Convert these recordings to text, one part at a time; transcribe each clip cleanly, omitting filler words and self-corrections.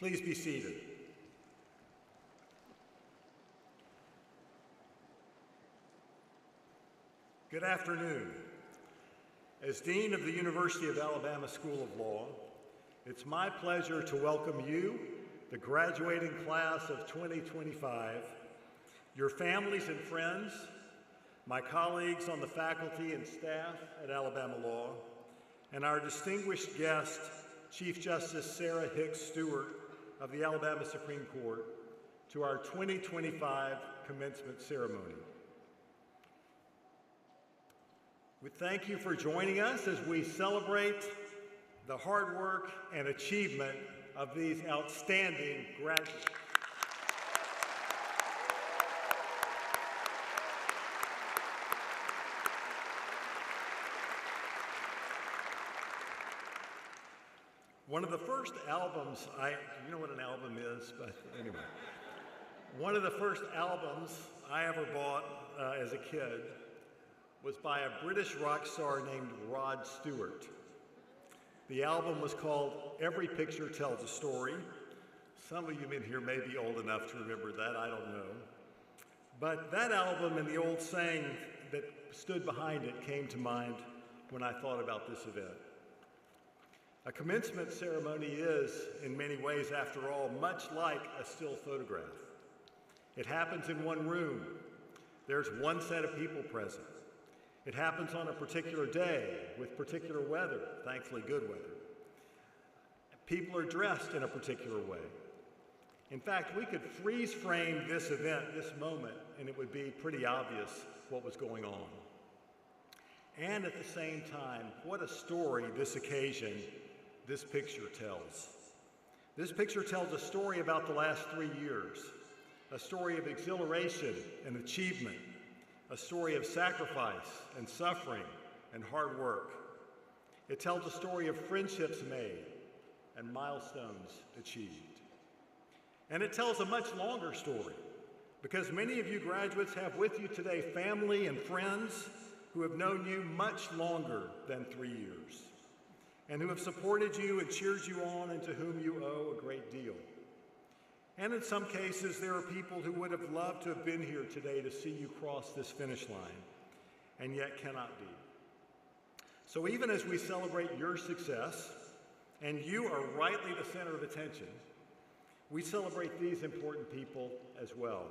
Please be seated. Good afternoon. As Dean of the University of Alabama School of Law, it's my pleasure to welcome you, the graduating class of 2025, your families and friends, my colleagues on the faculty and staff at Alabama Law, and our distinguished guest, Chief Justice Sarah Hicks Stewart of the Alabama Supreme Court, to our 2025 commencement ceremony. We thank you for joining us as we celebrate the hard work and achievement of these outstanding graduates. One of the first albums, you know what an album is, but anyway. One of the first albums I ever bought as a kid was by a British rock star named Rod Stewart. The album was called Every Picture Tells a Story. Some of you in here may be old enough to remember that, I don't know. But that album and the old saying that stood behind it came to mind when I thought about this event. A commencement ceremony is, in many ways, after all, much like a still photograph. It happens in one room. There's one set of people present. It happens on a particular day with particular weather, thankfully good weather. People are dressed in a particular way. In fact, we could freeze frame this event, this moment, and it would be pretty obvious what was going on. And at the same time, what a story this occasion, this picture tells. This picture tells a story about the last 3 years, a story of exhilaration and achievement, a story of sacrifice and suffering and hard work. It tells a story of friendships made and milestones achieved. And it tells a much longer story, because many of you graduates have with you today family and friends who have known you much longer than 3 years, and who have supported you and cheered you on, and to whom you owe a great deal. And in some cases, there are people who would have loved to have been here today to see you cross this finish line, and yet cannot be. So even as we celebrate your success, and you are rightly the center of attention, we celebrate these important people as well.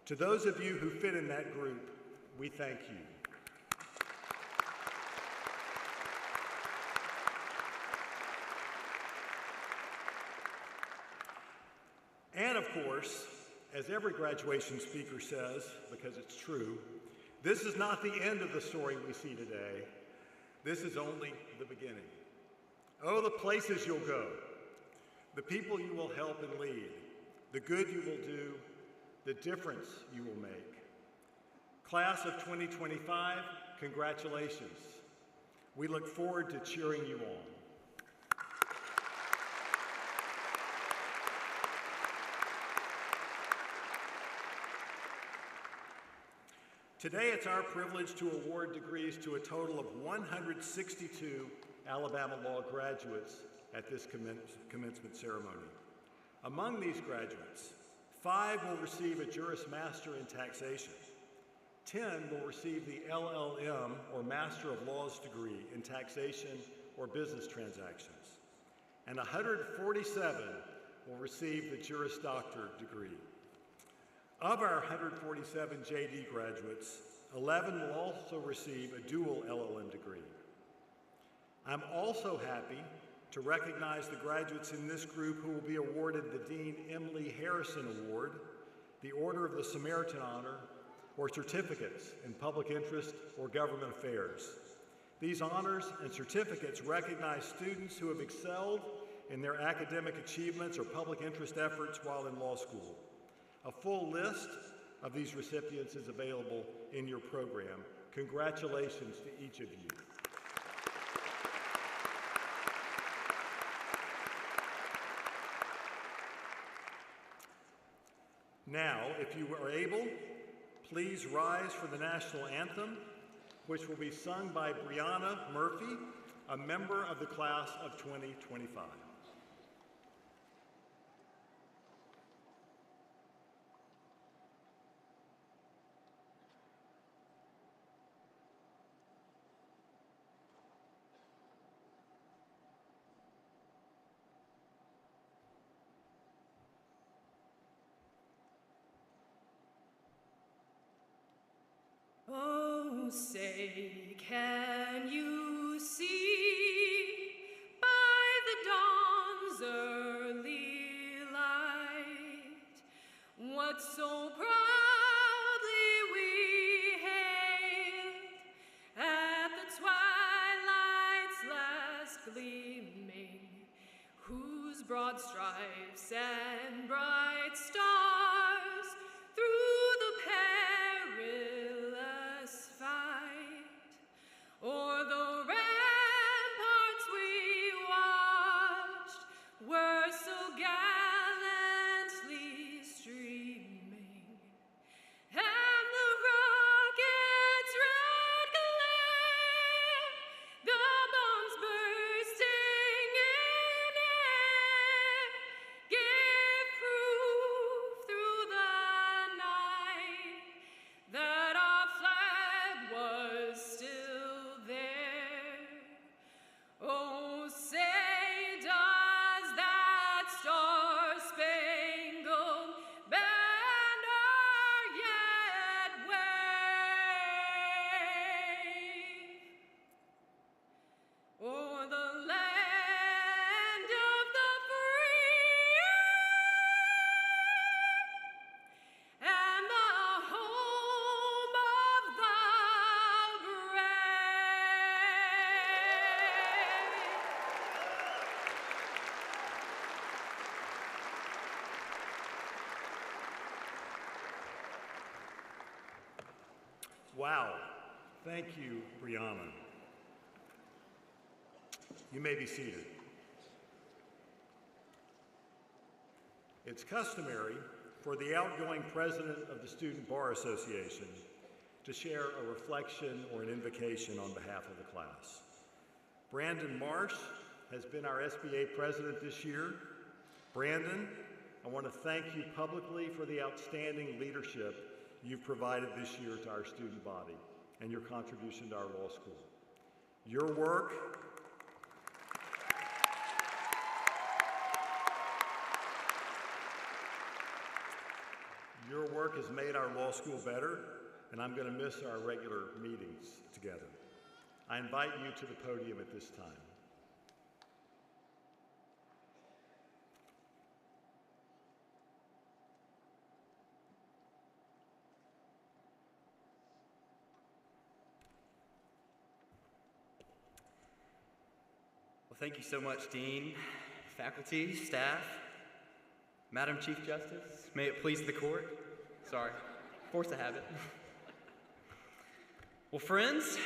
To those of you who fit in that group, we thank you. And of course, as every graduation speaker says, because it's true, this is not the end of the story we see today. This is only the beginning. Oh, the places you'll go, the people you will help and lead, the good you will do, the difference you will make. Class of 2025, congratulations. We look forward to cheering you on. Today, it's our privilege to award degrees to a total of 162 Alabama Law graduates at this commencement ceremony. Among these graduates, 5 will receive a Juris Master in Taxation, 10 will receive the LLM, or Master of Laws degree in Taxation or Business Transactions, and 147 will receive the Juris Doctor degree. Of our 147 JD graduates, 11 will also receive a dual LLM degree. I'm also happy to recognize the graduates in this group who will be awarded the Dean Emily Harrison Award, the Order of the Samaritan Honor, or certificates in public interest or government affairs. These honors and certificates recognize students who have excelled in their academic achievements or public interest efforts while in law school. A full list of these recipients is available in your program. Congratulations to each of you. Now, if you are able, please rise for the national anthem, which will be sung by Brianna Murphy, a member of the class of 2025. say, can you see by the dawn's early light what so proudly we hailed at the twilight's last gleaming, whose broad stripes and bright stars through the perilous fight o'er the ramparts we watched were so gallantly streaming, and the rocket's red glare, the bombs bursting in air, gave proof through the night that our flag was still there. Oh, say does that star-spangled banner yet wave o'er the land of the free and the home of the Wow. Thank you, Brianna. You may be seated. It's customary for the outgoing president of the Student Bar Association to share a reflection or an invocation on behalf of the class. Brandon Marsh has been our SBA president this year. Brandon, I want to thank you publicly for the outstanding leadership you've provided this year to our student body and your contribution to our law school. Your work has made our law school better, and I'm going to miss our regular meetings together. I invite you to the podium at this time. Well, thank you so much, Dean, faculty, staff, Madam Chief Justice. May it please the court. Sorry, force of habit. Well, friends,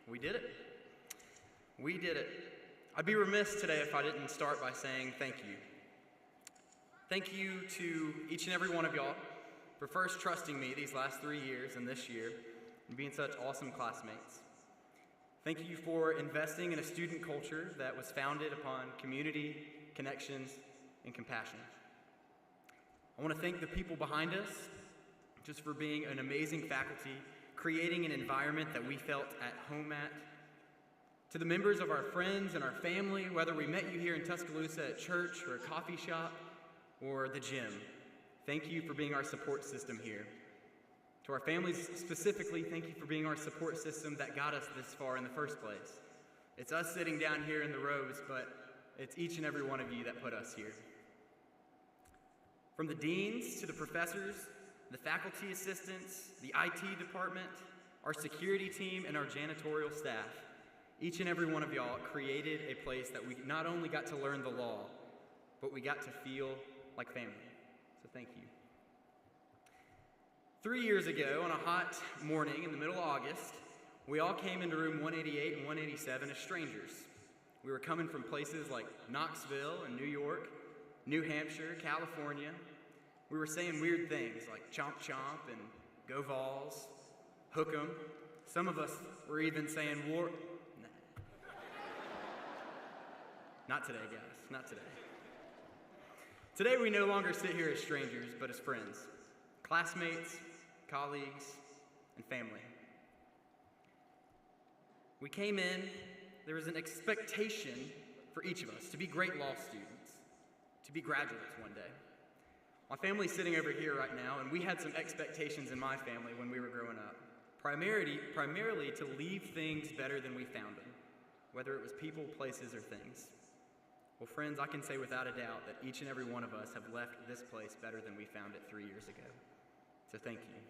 we did it. We did it. I'd be remiss today if I didn't start by saying thank you. Thank you to each and every one of y'all for first trusting me these last 3 years and this year and being such awesome classmates. Thank you for investing in a student culture that was founded upon community, connections, and compassion. I want to thank the people behind us just for being an amazing faculty, creating an environment that we felt at home at. To the members of our friends and our family, whether we met you here in Tuscaloosa at church or a coffee shop or the gym, thank you for being our support system here. To our families specifically, thank you for being our support system that got us this far in the first place. It's us sitting down here in the rows, but it's each and every one of you that put us here. From the deans to the professors, the faculty assistants, the IT department, our security team, and our janitorial staff, each and every one of y'all created a place that we not only got to learn the law, but we got to feel like family. So thank you. 3 years ago, on a hot morning in the middle of August, we all came into room 188 and 187 as strangers. We were coming from places like Knoxville and New York, New Hampshire, California. We were saying weird things like chomp chomp and go Vols, hook 'em. Some of us were even saying war. Nah. Not today, guys, not today. Today we no longer sit here as strangers, but as friends, classmates, colleagues, and family. We came in, there was an expectation for each of us to be great law students, to be graduates one day. My family's sitting over here right now, and we had some expectations in my family when we were growing up. primarily to leave things better than we found them, whether it was people, places, or things. Well, friends, I can say without a doubt that each and every one of us have left this place better than we found it 3 years ago. So thank you.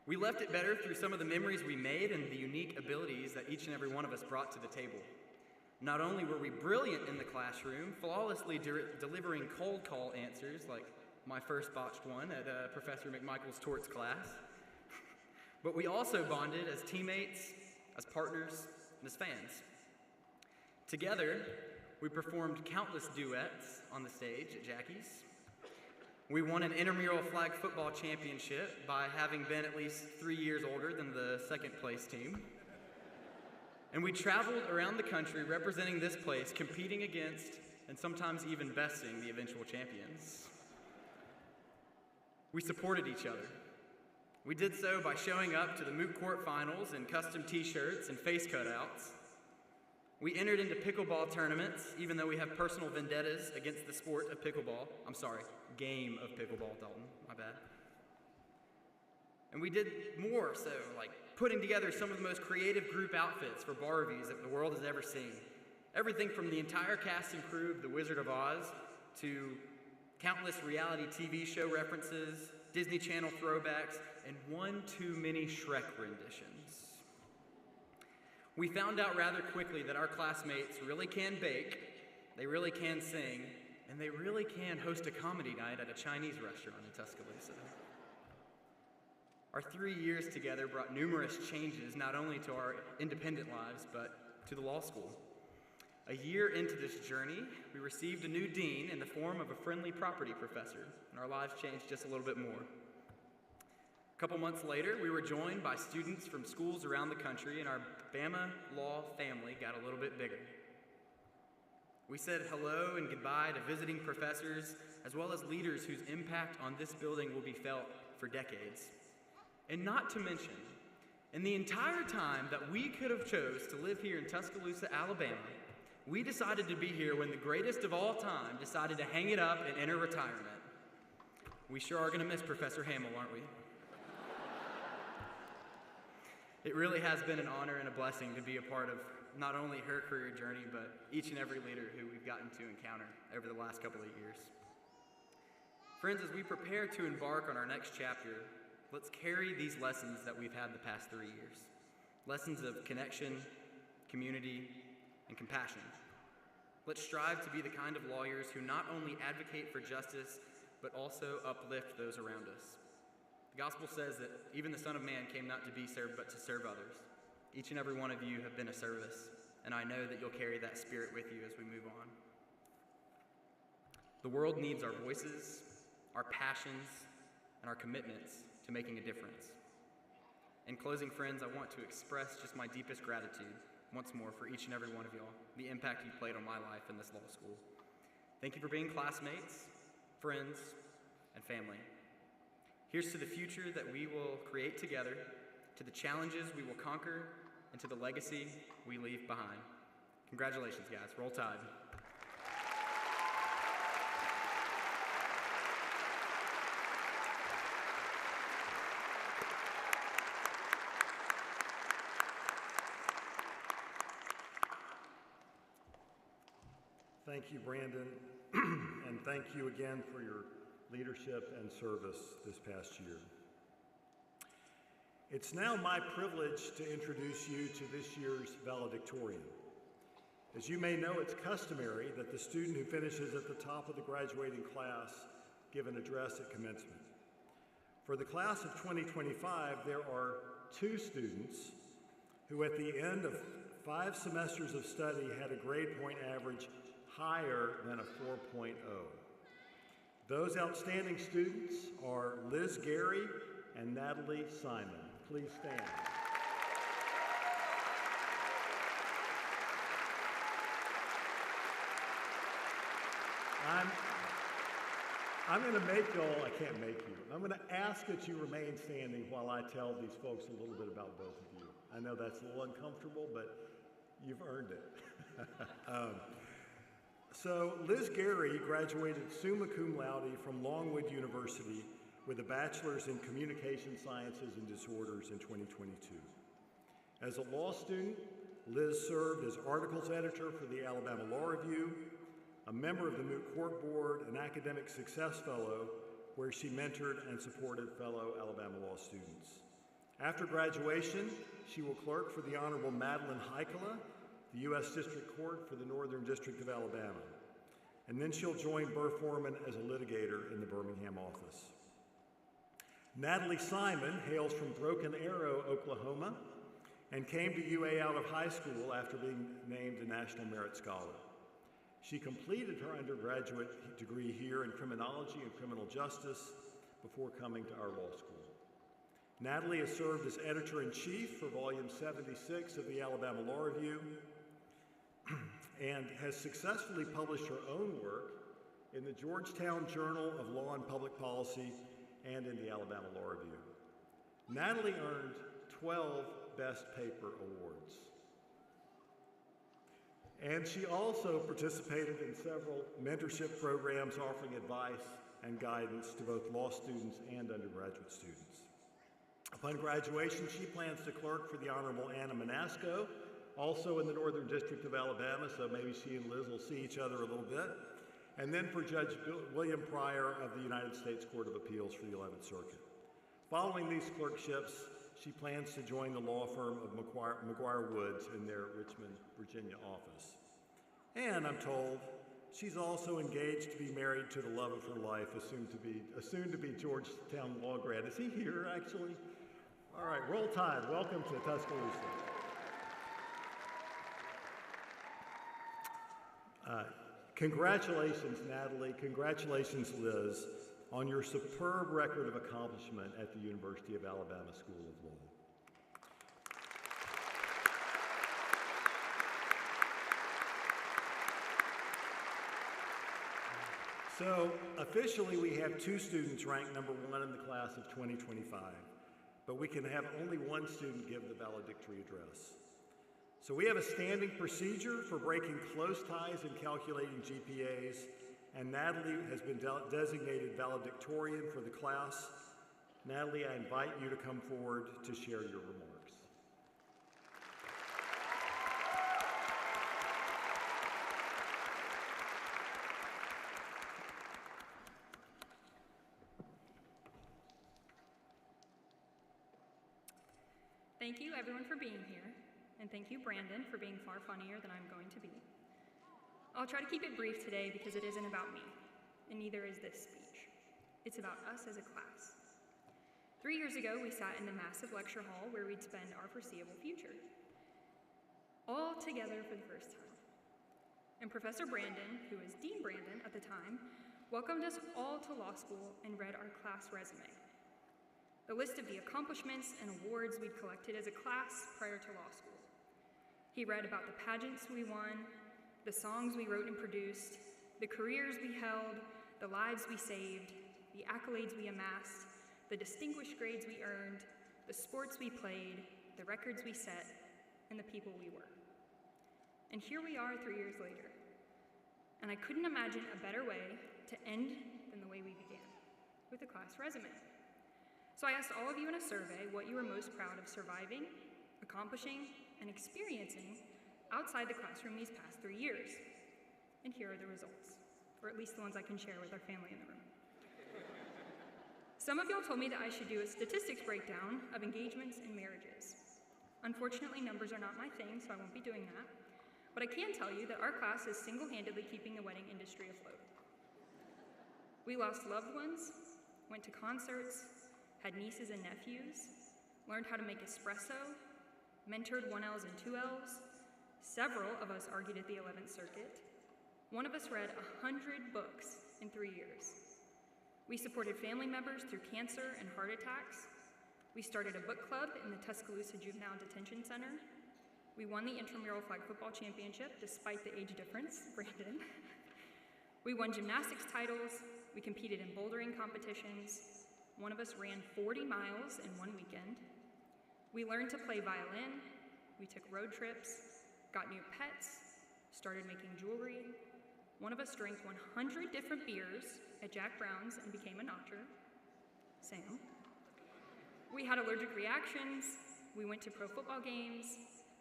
We left it better through some of the memories we made and the unique abilities that each and every one of us brought to the table. Not only were we brilliant in the classroom, flawlessly delivering cold call answers, like my first botched one at Professor McMichael's torts class, but we also bonded as teammates, as partners, and as fans. Together, we performed countless duets on the stage at Jackie's. We won an intramural flag football championship by having been at least 3 years older than the second place team. And we traveled around the country representing this place, competing against and sometimes even besting the eventual champions. We supported each other. We did so by showing up to the moot court finals in custom t-shirts and face cutouts. We entered into pickleball tournaments, even though we have personal vendettas against the sport of pickleball. I'm sorry, game of pickleball, Dalton, my bad. And we did more so, like putting together some of the most creative group outfits for bar reviews that the world has ever seen. Everything from the entire cast and crew of The Wizard of Oz to countless reality TV show references, Disney Channel throwbacks, and one too many Shrek renditions. We found out rather quickly that our classmates really can bake, they really can sing, and they really can host a comedy night at a Chinese restaurant in Tuscaloosa. Our 3 years together brought numerous changes not only to our independent lives, but to the law school. A year into this journey, we received a new dean in the form of a friendly property professor, and our lives changed just a little bit more. A couple months later, we were joined by students from schools around the country, and our Bama Law family got a little bit bigger. We said hello and goodbye to visiting professors, as well as leaders whose impact on this building will be felt for decades. And not to mention, in the entire time that we could have chose to live here in Tuscaloosa, Alabama, we decided to be here when the greatest of all time decided to hang it up and enter retirement. We sure are going to miss Professor Hamill, aren't we? It really has been an honor and a blessing to be a part of not only her career journey, but each and every leader who we've gotten to encounter over the last couple of years. Friends, as we prepare to embark on our next chapter, let's carry these lessons that we've had the past 3 years. Lessons of connection, community, and compassion. Let's strive to be the kind of lawyers who not only advocate for justice, but also uplift those around us. The gospel says that even the Son of Man came not to be served, but to serve others. Each and every one of you have been a service, and I know that you'll carry that spirit with you as we move on. The world needs our voices, our passions, and our commitments to making a difference. In closing, friends, I want to express just my deepest gratitude once more for each and every one of y'all, the impact you played on my life in this law school. Thank you for being classmates, friends, and family. Here's to the future that we will create together, to the challenges we will conquer, and to the legacy we leave behind. Congratulations, guys. Roll Tide. Thank you, Brandon, and thank you again for your leadership and service this past year. It's now my privilege to introduce you to this year's valedictorian. As you may know, it's customary that the student who finishes at the top of the graduating class give an address at commencement. For the class of 2025, there are 2 students who at the end of 5 semesters of study had a grade point average higher than a 4.0. Those outstanding students are Liz Gary and Natalie Simon. Please stand. I'm going to make y'all, I can't make you, I'm going to ask that you remain standing while I tell these folks a little bit about both of you. I know that's a little uncomfortable, but you've earned it. So Liz Gary graduated summa cum laude from Longwood University with a bachelor's in communication sciences and disorders in 2022. As a law student, Liz served as articles editor for the Alabama Law Review, a member of the Moot Court Board, an academic success fellow, where she mentored and supported fellow Alabama law students. After graduation, she will clerk for the Honorable Madeline Heikela, the U.S. District Court for the Northern District of Alabama. And then she'll join Burr Foreman as a litigator in the Birmingham office. Natalie Simon hails from Broken Arrow, Oklahoma, and came to UA out of high school after being named a National Merit Scholar. She completed her undergraduate degree here in criminology and criminal justice before coming to our law school. Natalie has served as editor-in-chief for volume 76 of the Alabama Law Review and has successfully published her own work in the Georgetown Journal of Law and Public Policy and in the Alabama Law Review. Natalie earned 12 Best Paper Awards. And she also participated in several mentorship programs offering advice and guidance to both law students and undergraduate students. Upon graduation, she plans to clerk for the Honorable Anna Manasco, also in the Northern District of Alabama, so maybe she and Liz will see each other a little bit, and then for Judge William Pryor of the United States Court of Appeals for the 11th Circuit. Following these clerkships, she plans to join the law firm of McGuire Woods in their Richmond, Virginia office. And I'm told she's also engaged to be married to the love of her life, a soon-to-be Georgetown law grad. Is he here, actually? All right, roll tide. Welcome to Tuscaloosa. Congratulations, Natalie. Congratulations, Liz, on your superb record of accomplishment at the University of Alabama School of Law. So, officially, we have 2 students ranked number 1 in the class of 2025, but we can have only 1 student give the valedictory address. So we have a standing procedure for breaking close ties and calculating GPAs, and Natalie has been designated valedictorian for the class. Natalie, I invite you to come forward to share your remarks. Thank you, everyone, for being here, and thank you, Brandon, for being far funnier than I'm going to be. I'll try to keep it brief today because it isn't about me, and neither is this speech. It's about us as a class. 3 years ago, we sat in the massive lecture hall where we'd spend our foreseeable future, all together for the first time. And Professor Brandon, who was Dean Brandon at the time, welcomed us all to law school and read our class resume. The list of the accomplishments and awards we'd collected as a class prior to law school. He read about the pageants we won, the songs we wrote and produced, the careers we held, the lives we saved, the accolades we amassed, the distinguished grades we earned, the sports we played, the records we set, and the people we were. And here we are 3 years later. And I couldn't imagine a better way to end than the way we began, with a class resume. So I asked all of you in a survey what you were most proud of surviving, accomplishing, and experiencing outside the classroom these past 3 years. And here are the results, or at least the ones I can share with our family in the room. Some of y'all told me that I should do a statistics breakdown of engagements and marriages. Unfortunately, numbers are not my thing, so I won't be doing that. But I can tell you that our class is single-handedly keeping the wedding industry afloat. We lost loved ones, went to concerts, had nieces and nephews, learned how to make espresso, mentored 1Ls and 2Ls. Several of us argued at the 11th Circuit. One of us read 100 books in 3 years. We supported family members through cancer and heart attacks. We started a book club in the Tuscaloosa Juvenile Detention Center. We won the intramural flag football championship despite the age difference, Brandon. We won gymnastics titles. We competed in bouldering competitions. One of us ran 40 miles in one weekend. We learned to play violin. We took road trips, got new pets, started making jewelry. One of us drank 100 different beers at Jack Brown's and became a notcher. Sam. We had allergic reactions, we went to pro football games,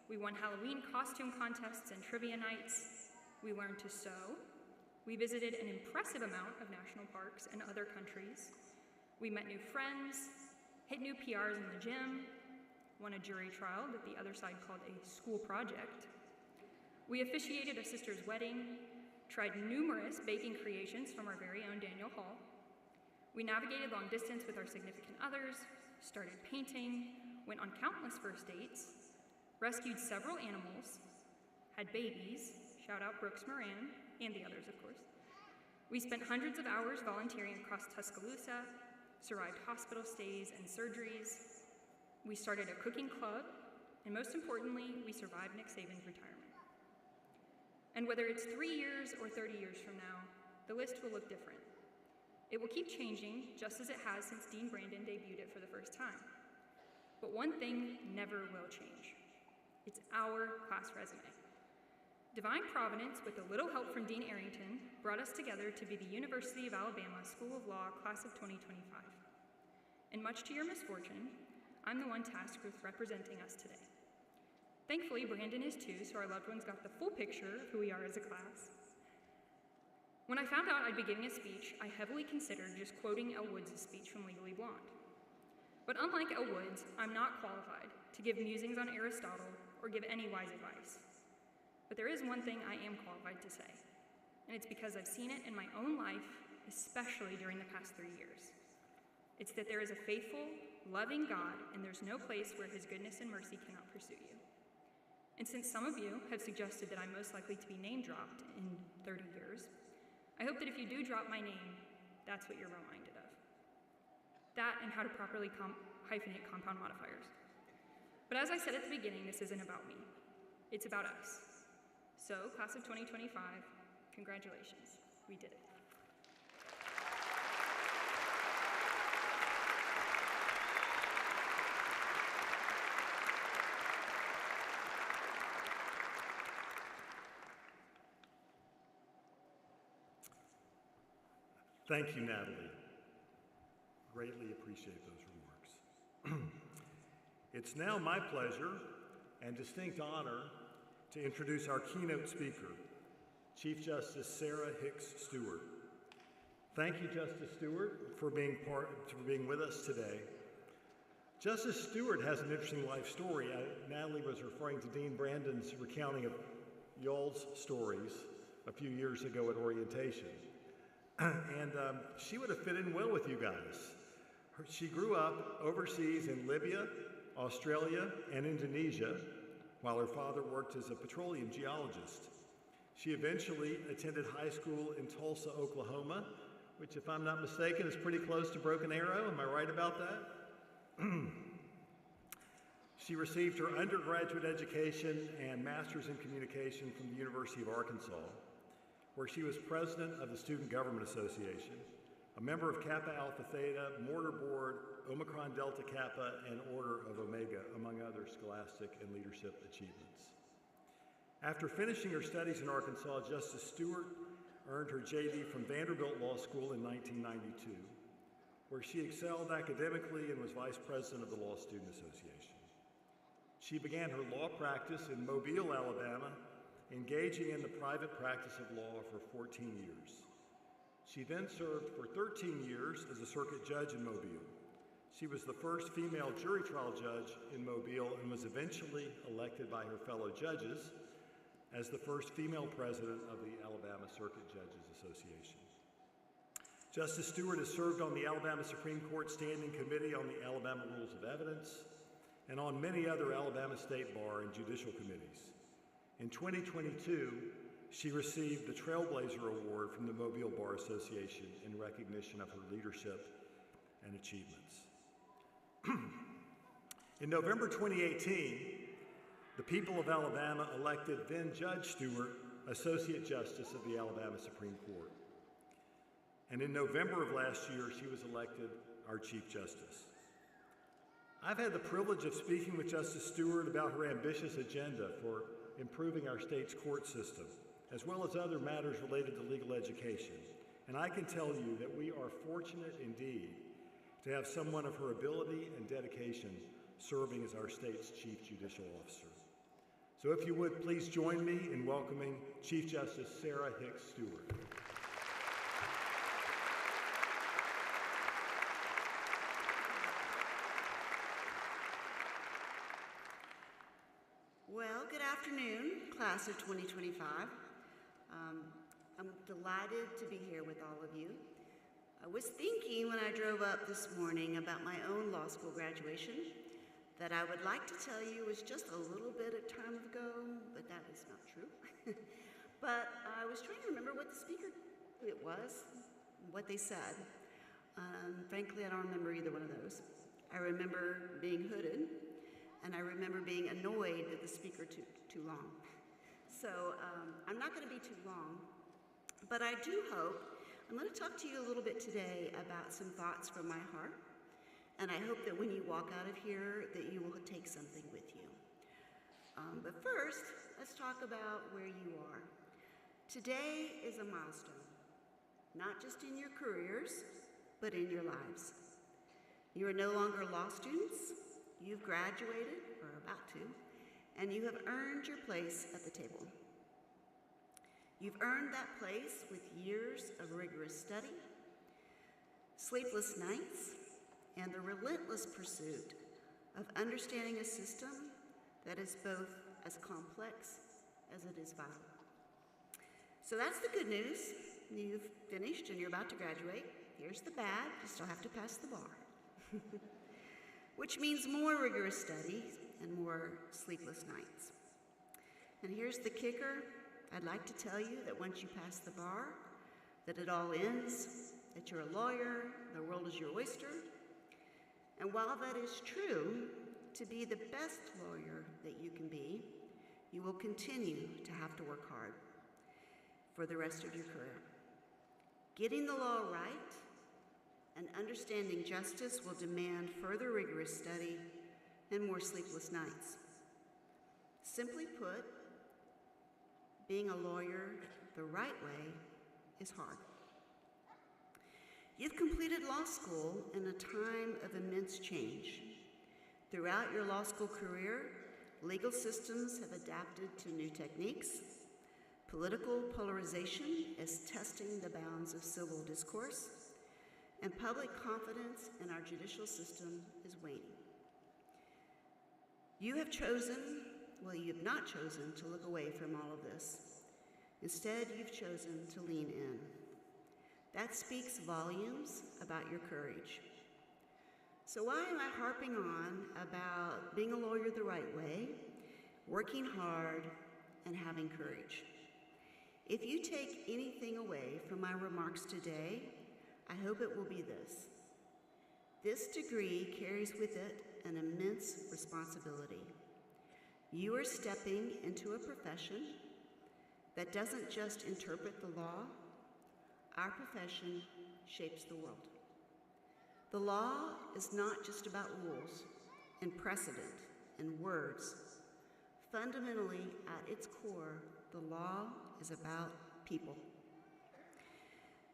we won Halloween costume contests and trivia nights, we learned to sew, we visited an impressive amount of national parks and other countries, we met new friends, hit new PRs in the gym, won a jury trial that the other side called a school project. We officiated a sister's wedding, tried numerous baking creations from our very own Daniel Hall. We navigated long distance with our significant others, started painting, went on countless first dates, rescued several animals, had babies, shout out Brooks Moran, and the others, of course. We spent hundreds of hours volunteering across Tuscaloosa, survived hospital stays and surgeries. We started a cooking club, and most importantly, we survived Nick Saban's retirement. And whether it's 3 years or 30 years from now, the list will look different. It will keep changing, just as it has since Dean Brandon debuted it for the first time. But one thing never will change. It's our class resume. Divine Providence, with a little help from Dean Arrington, brought us together to be the University of Alabama School of Law Class of 2025. And much to your misfortune, I'm the one tasked with representing us today. Thankfully, Brandon is too, so our loved ones got the full picture of who we are as a class. When I found out I'd be giving a speech, I heavily considered just quoting Elle Woods' speech from Legally Blonde. But unlike Elle Woods, I'm not qualified to give musings on Aristotle or give any wise advice. But there is one thing I am qualified to say, and it's because I've seen it in my own life, especially during the past 3 years. It's that there is a faithful, loving God, and there's no place where his goodness and mercy cannot pursue you. And since some of you have suggested that I'm most likely to be name-dropped in 30 years, I hope that if you do drop my name, that's what you're reminded of. That and how to properly hyphenate compound modifiers. But as I said at the beginning, this isn't about me. It's about us. So, class of 2025, congratulations, we did it. Thank you, Natalie. Greatly appreciate those remarks. It's now my pleasure and distinct honor to introduce our keynote speaker, Chief Justice Sarah Hicks Stewart. Thank you, Justice Stewart, for being with us today. Justice Stewart has an interesting life story. Natalie was referring to Dean Brandon's recounting of y'all's stories a few years ago at orientation. And she would have fit in well with you guys. She grew up overseas in Libya, Australia, and Indonesia, while her father worked as a petroleum geologist. She eventually attended high school in Tulsa, Oklahoma, which, if I'm not mistaken, is pretty close to Broken Arrow. Am I right about that? She received her undergraduate education and master's in communication from the University of Arkansas, where she was president of the Student Government Association, a member of Kappa Alpha Theta, Mortar Board, Omicron Delta Kappa, and Order of Omega, among other scholastic and leadership achievements. After finishing her studies in Arkansas, Justice Stewart earned her JD from Vanderbilt Law School in 1992, where she excelled academically and was vice president of the Law Student Association. She began her law practice in Mobile, Alabama, engaging in the private practice of law for 14 years. She then served for 13 years as a circuit judge in Mobile. She was the first female jury trial judge in Mobile and was eventually elected by her fellow judges as the first female president of the Alabama Circuit Judges Association. Justice Stewart has served on the Alabama Supreme Court Standing Committee on the Alabama Rules of Evidence and on many other Alabama State Bar and judicial committees. In 2022, she received the Trailblazer Award from the Mobile Bar Association in recognition of her leadership and achievements. In November 2018, the people of Alabama elected then Judge Stewart Associate Justice of the Alabama Supreme Court. And in November of last year, she was elected our Chief Justice. I've had the privilege of speaking with Justice Stewart about her ambitious agenda for improving our state's court system, as well as other matters related to legal education. And I can tell you that we are fortunate indeed to have someone of her ability and dedication serving as our state's Chief Judicial Officer. So if you would, please join me in welcoming Chief Justice Sarah Hicks Stewart. Well, good afternoon, class of 2025. I'm delighted to be here with all of you. I was thinking when I drove up this morning about my own law school graduation that I would like to tell you was just a little bit of time ago, but that is not true. But I was trying to remember what the speaker, who it was, what they said. Frankly, I don't remember either one of those. I remember being hooded, and I remember being annoyed that the speaker took too long. So I'm not going to be too long, but I do hope, I'm going to talk to you a little bit today about some thoughts from my heart, and I hope that when you walk out of here that you will take something with you. But first, let's talk about where you are. Today is a milestone, not just in your careers, but in your lives. You are no longer law students. You've graduated, or about to, and you have earned your place at the table. You've earned that place with years of rigorous study, sleepless nights, and the relentless pursuit of understanding a system that is both as complex as it is vital. So that's the good news. You've finished and you're about to graduate. Here's the bad, you still have to pass the bar. Which means more rigorous study and more sleepless nights. And here's the kicker. I'd like to tell you that once you pass the bar, that it all ends, that you're a lawyer, the world is your oyster. And while that is true, to be the best lawyer that you can be, you will continue to have to work hard for the rest of your career. Getting the law right and understanding justice will demand further rigorous study and more sleepless nights. Simply put, being a lawyer the right way is hard. You've completed law school in a time of immense change. Throughout your law school career, legal systems have adapted to new techniques. Political polarization is testing the bounds of civil discourse, and public confidence in our judicial system is waning. You have not chosen to look away from all of this. Instead, you've chosen to lean in. That speaks volumes about your courage. So why am I harping on about being a lawyer the right way, working hard, and having courage? If you take anything away from my remarks today, I hope it will be this. This degree carries with it an immense responsibility. You are stepping into a profession that doesn't just interpret the law. Our profession shapes the world. The law is not just about rules and precedent and words. Fundamentally, at its core, the law is about people.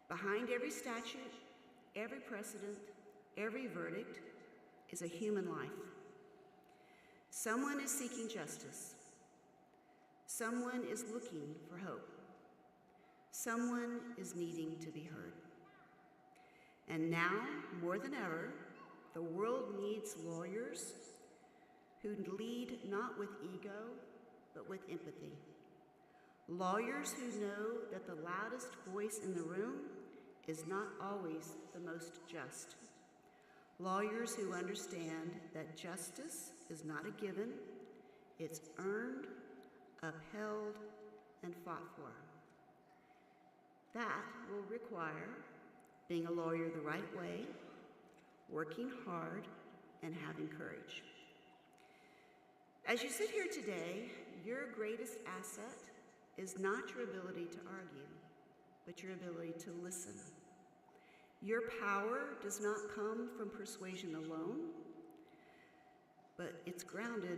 Behind every statute, every precedent, every verdict is a human life. Someone is seeking justice. Someone is looking for hope. Someone is needing to be heard. And now, more than ever, the world needs lawyers who lead not with ego, but with empathy. Lawyers who know that the loudest voice in the room is not always the most just. Lawyers who understand that justice is not a given, it's earned, upheld, and fought for. That will require being a lawyer the right way, working hard, and having courage. As you sit here today, your greatest asset is not your ability to argue, but your ability to listen. Your power does not come from persuasion alone, but it's grounded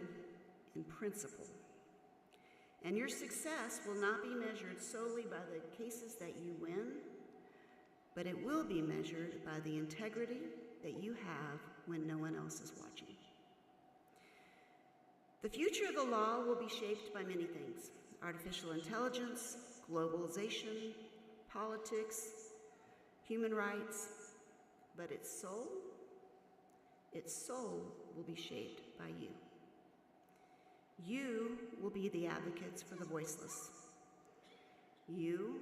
in principle. And your success will not be measured solely by the cases that you win, but it will be measured by the integrity that you have when no one else is watching. The future of the law will be shaped by many things: artificial intelligence, globalization, politics, human rights, but its soul will be shaped by you. You will be the advocates for the voiceless. You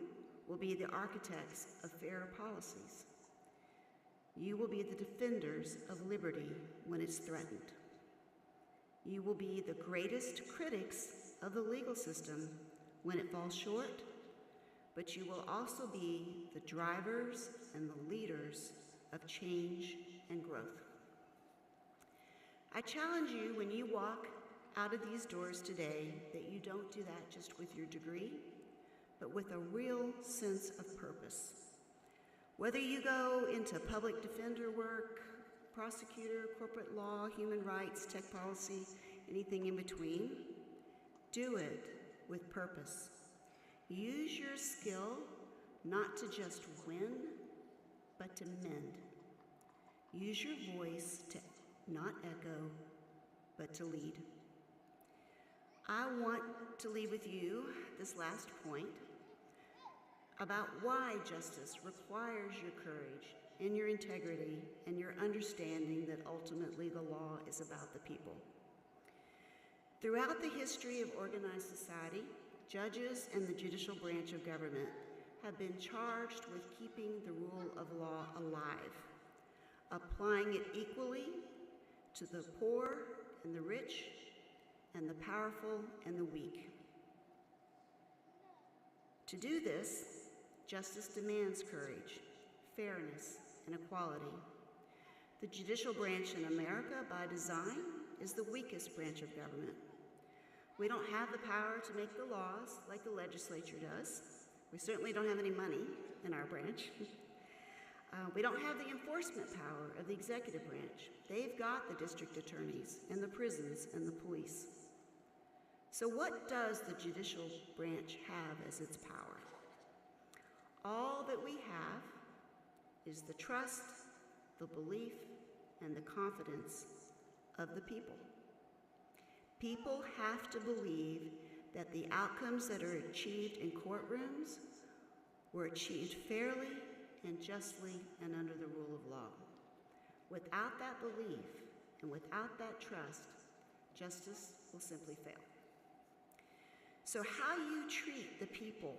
will be the architects of fairer policies. You will be the defenders of liberty when it's threatened. You will be the greatest critics of the legal system when it falls short, but you will also be the drivers and the leaders of change and growth. I challenge you when you walk out of these doors today that you don't do that just with your degree, but with a real sense of purpose. Whether you go into public defender work, prosecutor, corporate law, human rights, tech policy, anything in between, do it with purpose. Use your skill not to just win, but to mend. Use your voice to not echo, but to lead. I want to leave with you this last point about why justice requires your courage and your integrity and your understanding that ultimately the law is about the people. Throughout the history of organized society, judges and the judicial branch of government have been charged with keeping the rule of law alive, applying it equally to the poor and the rich, and the powerful and the weak. To do this, justice demands courage, fairness, and equality. The judicial branch in America, by design, is the weakest branch of government. We don't have the power to make the laws like the legislature does. We certainly don't have any money in our branch. We don't have the enforcement power of the executive branch. They've got the district attorneys and the prisons and the police. So what does the judicial branch have as its power? All that we have is the trust, the belief, and the confidence of the people. People have to believe that the outcomes that are achieved in courtrooms were achieved fairly and justly and under the rule of law. Without that belief and without that trust, justice will simply fail. So how you treat the people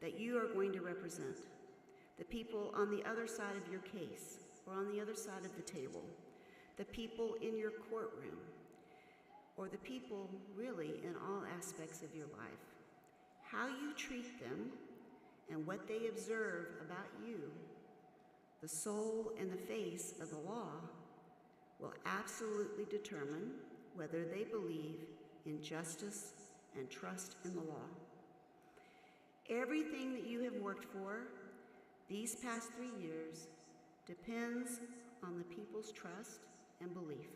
that you are going to represent, the people on the other side of your case or on the other side of the table, the people in your courtroom, or the people really in all aspects of your life, how you treat them and what they observe about you, the soul and the face of the law, will absolutely determine whether they believe in justice and trust in the law. Everything that you have worked for these past 3 years depends on the people's trust and belief.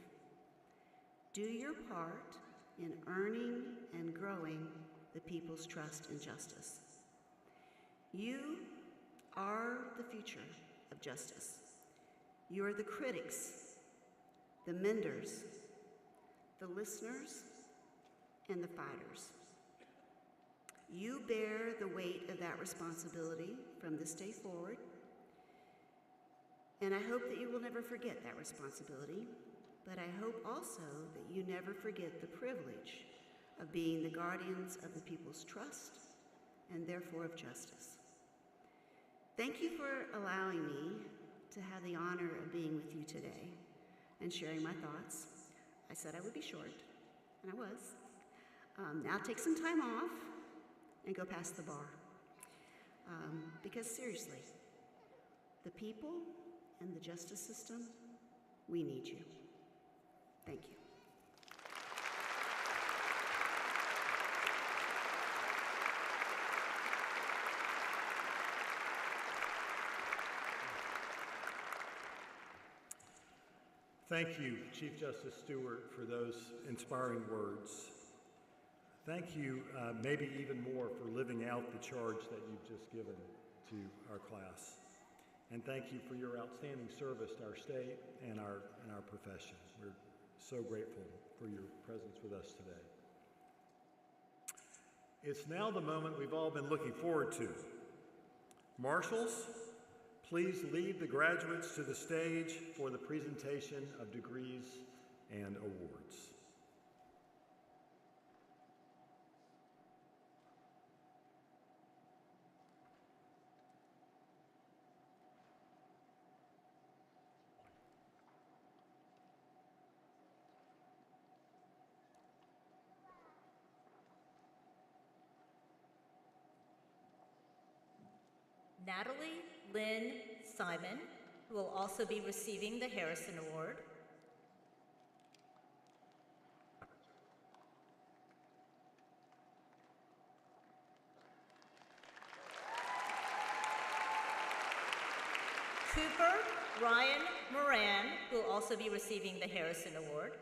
Do your part in earning and growing the people's trust and justice. You are the future of justice. You are the critics, the menders, the listeners, and the fighters. You bear the weight of that responsibility from this day forward, and I hope that you will never forget that responsibility, but I hope also that you never forget the privilege of being the guardians of the people's trust and therefore of justice. Thank you for allowing me to have the honor of being with you today and sharing my thoughts. I said I would be short, and I was. Now take some time off and go past the bar. Because seriously, the people and the justice system, we need you. Thank you. Thank you, Chief Justice Stewart, for those inspiring words. Thank you, maybe even more, for living out the charge that you've just given to our class. And thank you for your outstanding service to our state and our profession. We're so grateful for your presence with us today. It's now the moment we've all been looking forward to. Marshals, please lead the graduates to the stage for the presentation of degrees and awards. Natalie Lynn Simon, who will also be receiving the Harrison Award. Cooper Ryan Moran, who will also be receiving the Harrison Award.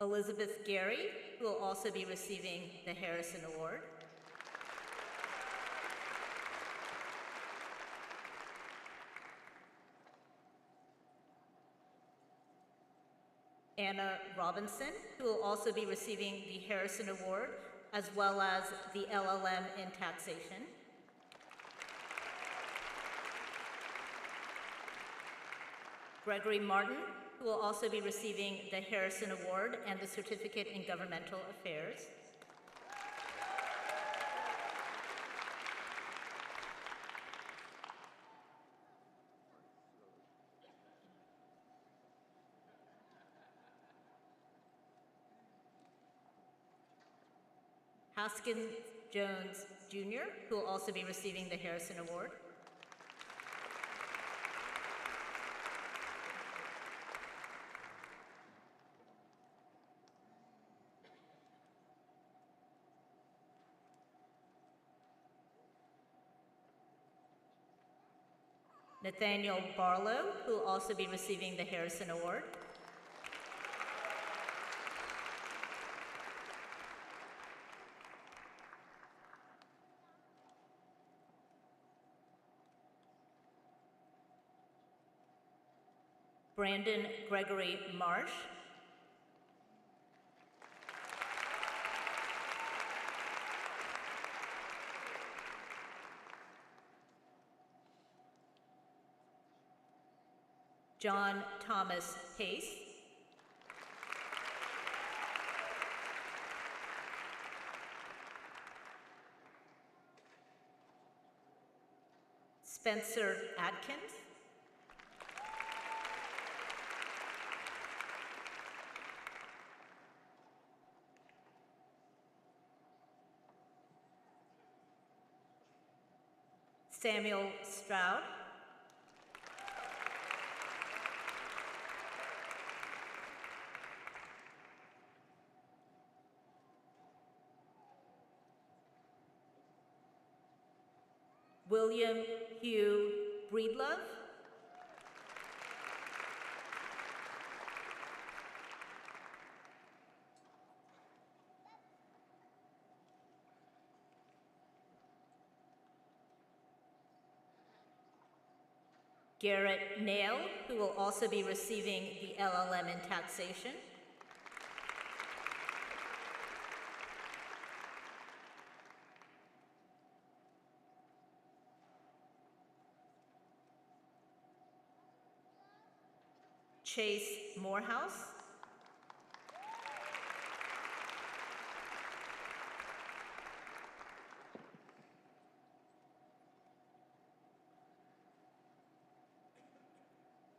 Elizabeth Gary, who will also be receiving the Harrison Award. Anna Robinson, who will also be receiving the Harrison Award, as well as the LLM in taxation. Gregory Martin, who will also be receiving the Harrison Award and the Certificate in Governmental Affairs. Haskins Jones Jr., who will also be receiving the Harrison Award. Nathaniel Barlow, who will also be receiving the Harrison Award. Brandon Gregory Marsh. John Thomas Pace. Spencer Adkins. Samuel Stroud. William Hugh Breedlove. Garrett Nail, who will also be receiving the LLM in taxation. Chase Morehouse.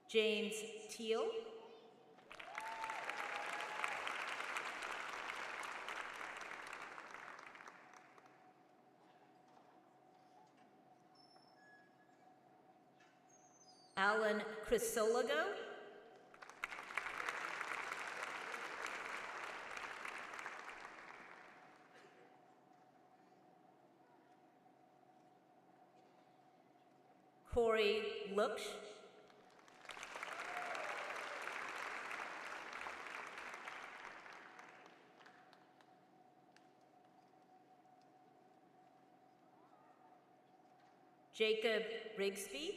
James Teal. Alan Crisologo. Corey Luksh. Jacob Rigsby,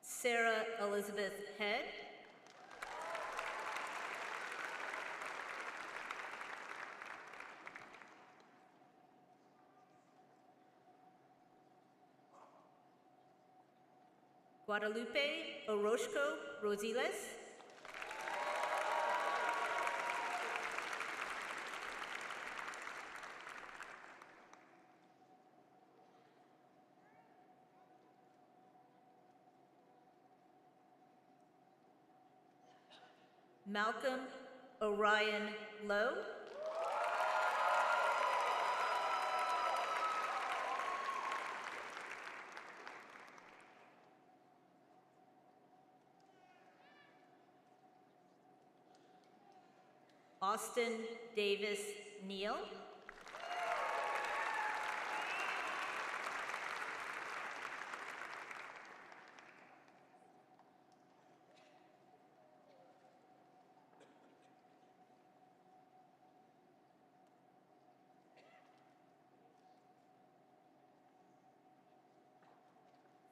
Sarah Elizabeth Head, Guadalupe Orozco Rosiles, Malcolm Orion Lowe, Austin Davis Neal,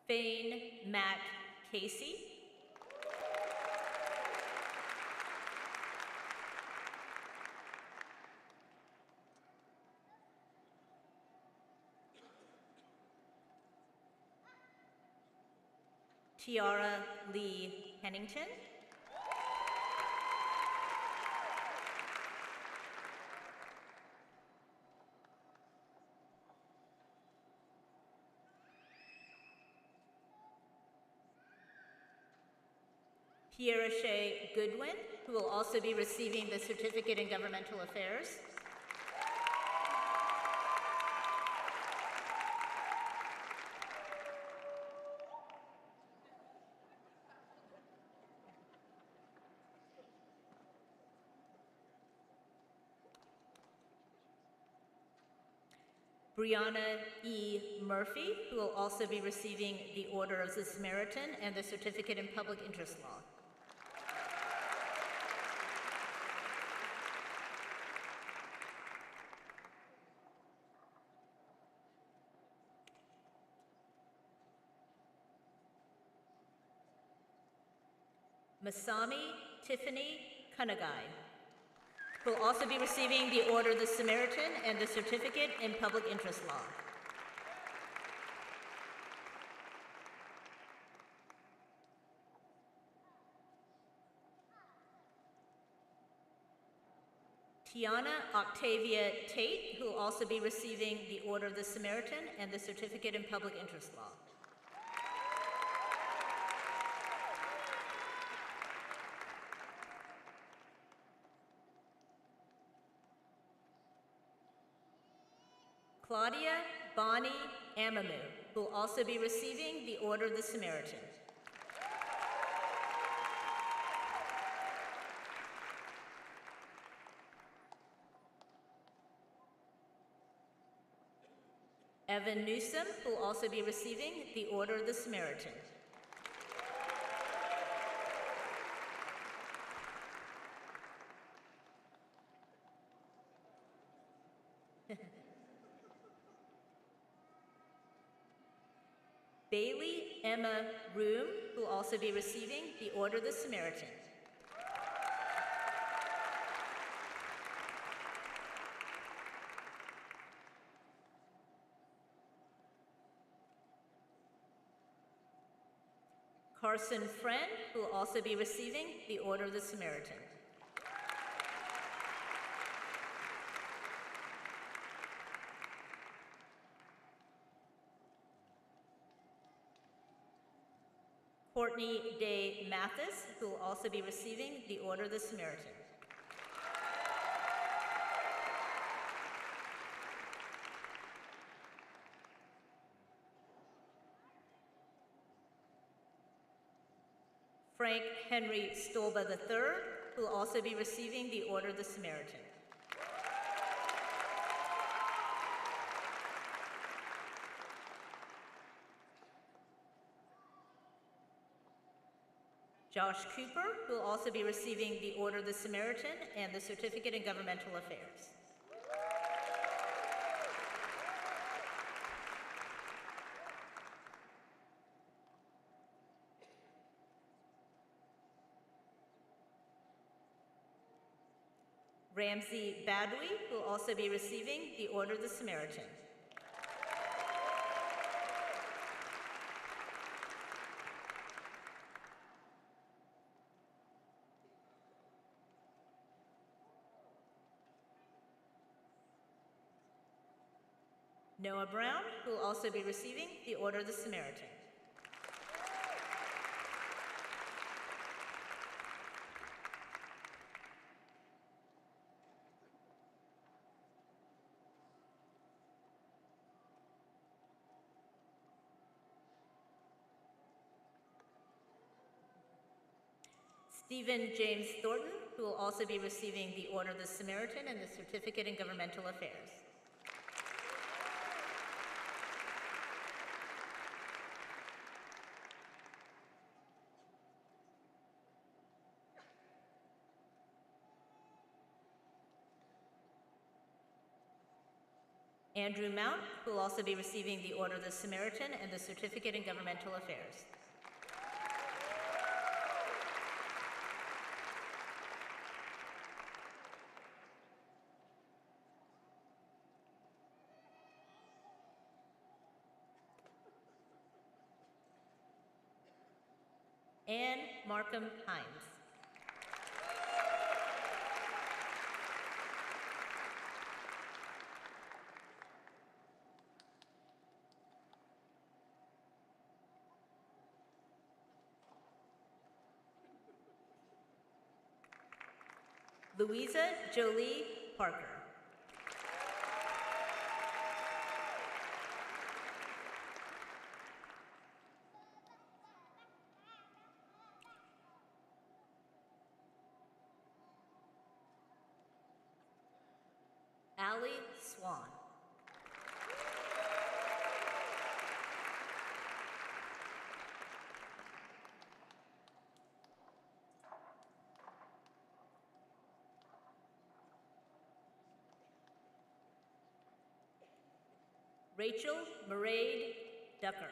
Fane Matt Casey, Tiara Lee Pennington, Pierre Shea Goodwin, who will also be receiving the Certificate in Governmental Affairs, Brianna E. Murphy, who will also be receiving the Order of the Samaritan and the Certificate in Public Interest Law. Masami Tiffany Kunagai, who will also be receiving the Order of the Samaritan and the Certificate in Public Interest Law. Tiana Octavia Tate, who will also be receiving the Order of the Samaritan and the Certificate in Public Interest Law. Claudia Bonnie Amamu, who will also be receiving the Order of the Samaritan. Evan Newsom, who will also be receiving the Order of the Samaritan. Bailey Emma Room, who will also be receiving the Order of the Samaritan. Carson Friend, who will also be receiving the Order of the Samaritan. Courtney Day Mathis, who will also be receiving the Order of the Samaritan. Frank Henry Stolba III, who will also be receiving the Order of the Samaritan. Josh Cooper, who will also be receiving the Order of the Samaritan and the Certificate in Governmental Affairs. Ramsey Badwi, who will also be receiving the Order of the Samaritan. Noah Brown, who will also be receiving the Order of the Samaritan. Stephen James Thornton, who will also be receiving the Order of the Samaritan and the Certificate in Governmental Affairs. Andrew Mount, who will also be receiving the Order of the Samaritan and the Certificate in Governmental Affairs. Anne Markham Hines. Louisa Jolie Parker. Allie Swan. Rachel Mairead Ducker.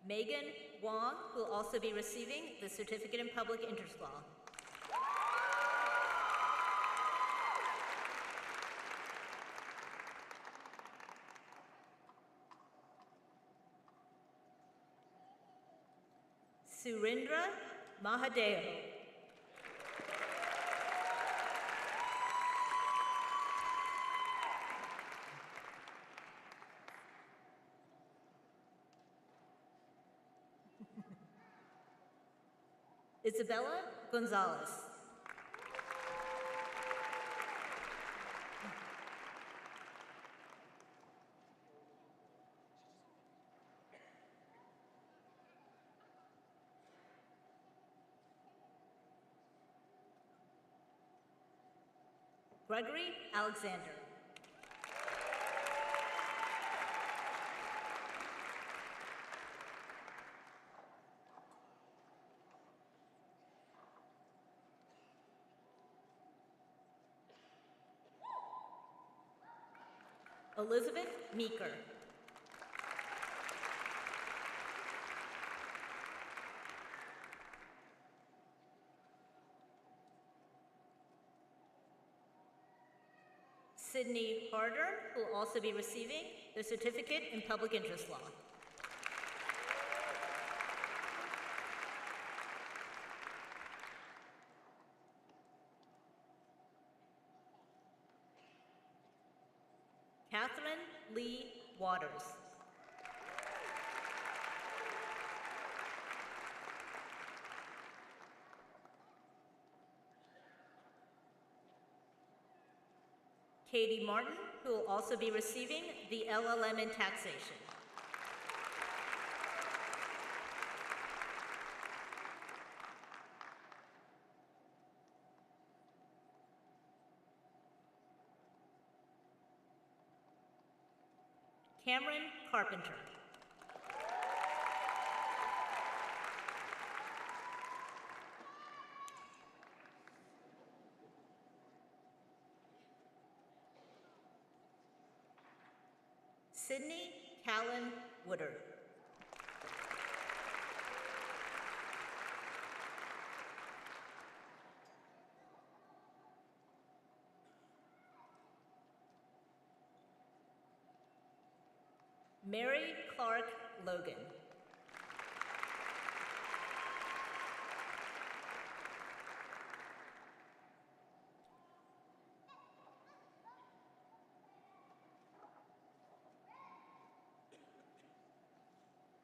Megan Wong, who will also be receiving the Certificate in Public Interest Law. Surindra Mahadeo. Isabella Gonzalez. Gregory Alexander. Elizabeth Meeker. Sydney Harder, who will also be receiving the Certificate in Public Interest Law. Catherine Lee Waters. Katie Martin, who will also be receiving the LLM in Taxation. Cameron Carpenter. Sydney Callan Woodard. Mary Clark Logan.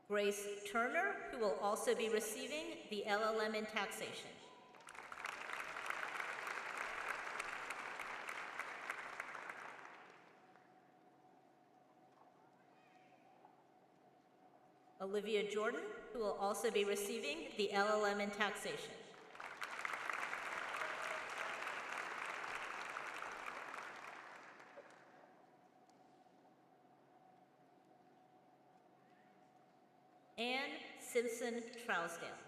Grace Turner, who will also be receiving the LLM in taxation. Olivia Jordan, who will also be receiving the LLM in taxation. Anne Simpson Trousdale.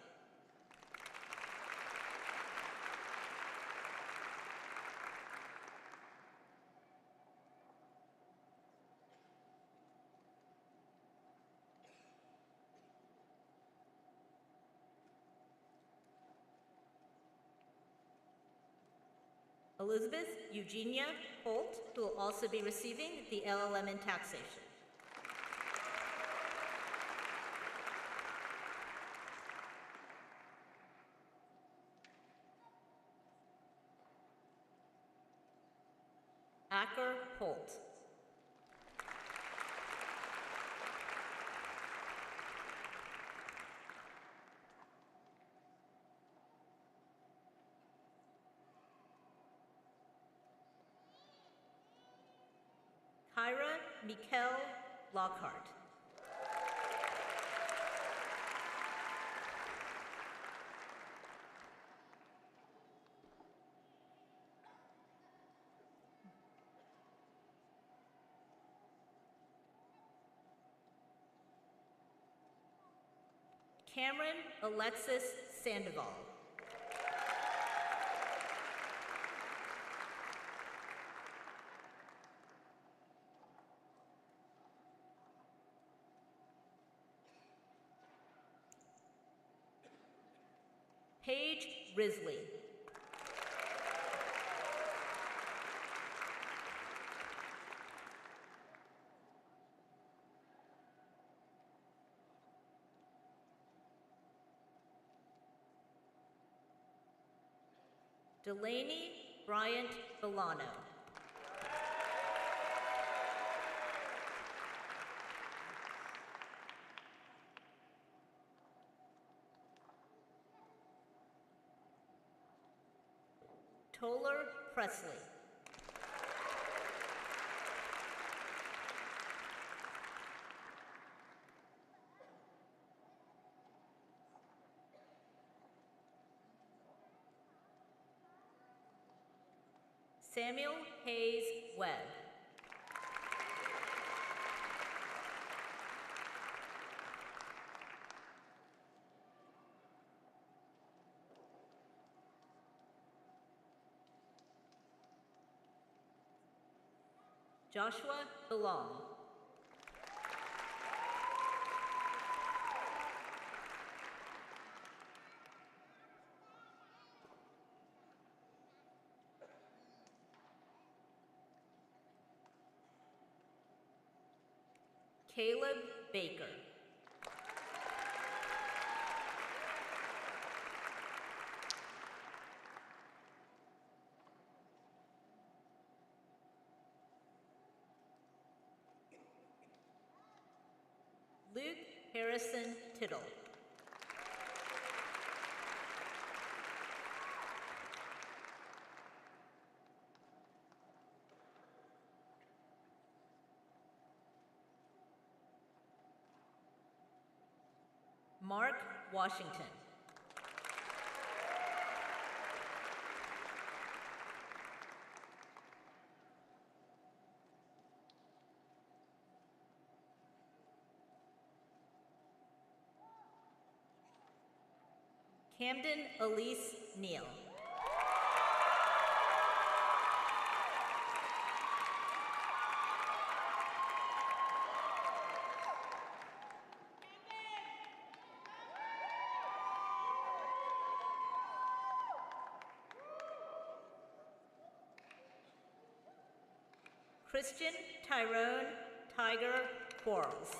Elizabeth Eugenia Holt, who will also be receiving the LLM in taxation. Acker Holt. Kyra Mikkel Lockhart. Cameron Alexis Sandoval. Paige Risley. Delaney Bryant Villano. Toller Presley. Samuel Hayes Webb. Joshua Belong. Caleb Baker. Luke Harrison Tittle. Mark Washington. Camden Elise Neal. Christian Tyrone Tiger Quarles.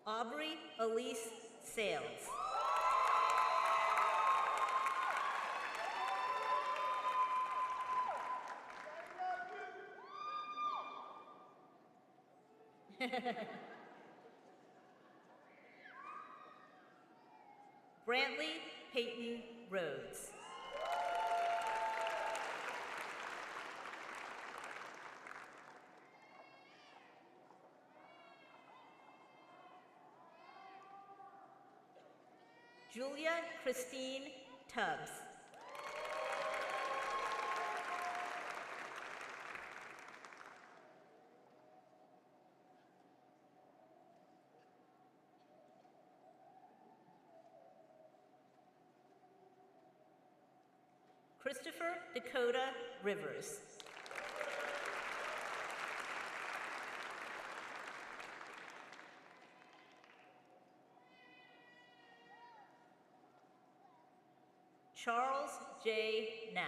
Aubrey Elise Sales. Brantley Peyton Rhodes. Julia Christine Tubbs. Christopher Dakota Rivers. Charles J. Nash.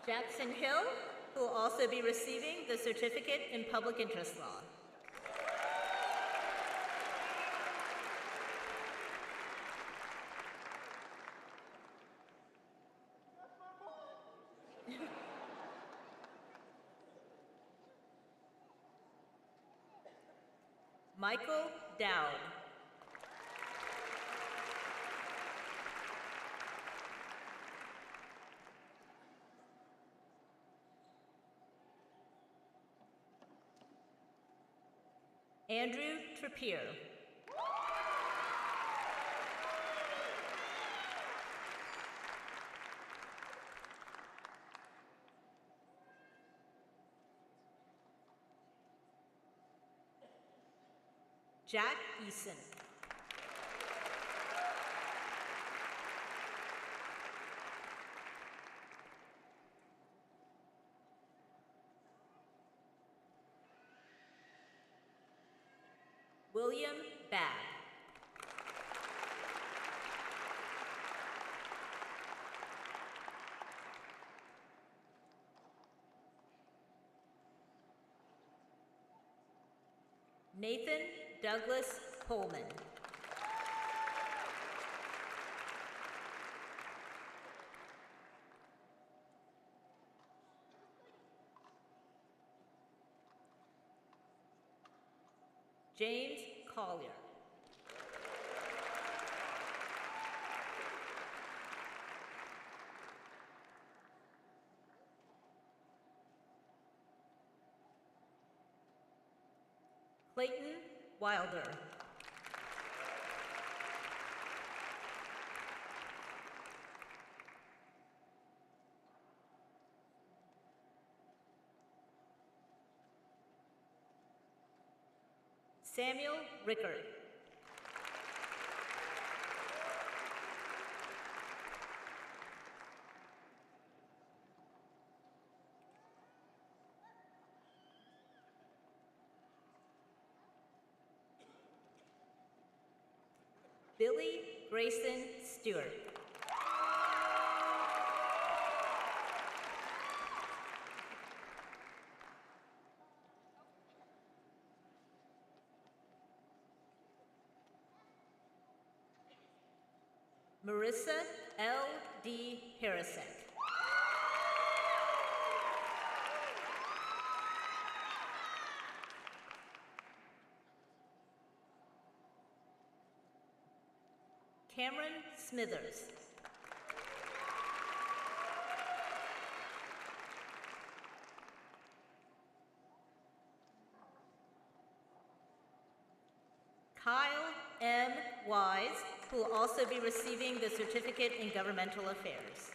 Jackson Hill, who will also be receiving the Certificate in Public Interest Law. Michael Dowd. Andrew Trappier. Jack Eason. William Babb. Nathan Douglas Coleman. James Collier. Clayton Wilder. Samuel Rickard. Billy Grayson Stewart. Marissa L. D. Harrisek. Cameron Smithers. Kyle M. Wise, who will also be receiving the Certificate in Governmental Affairs.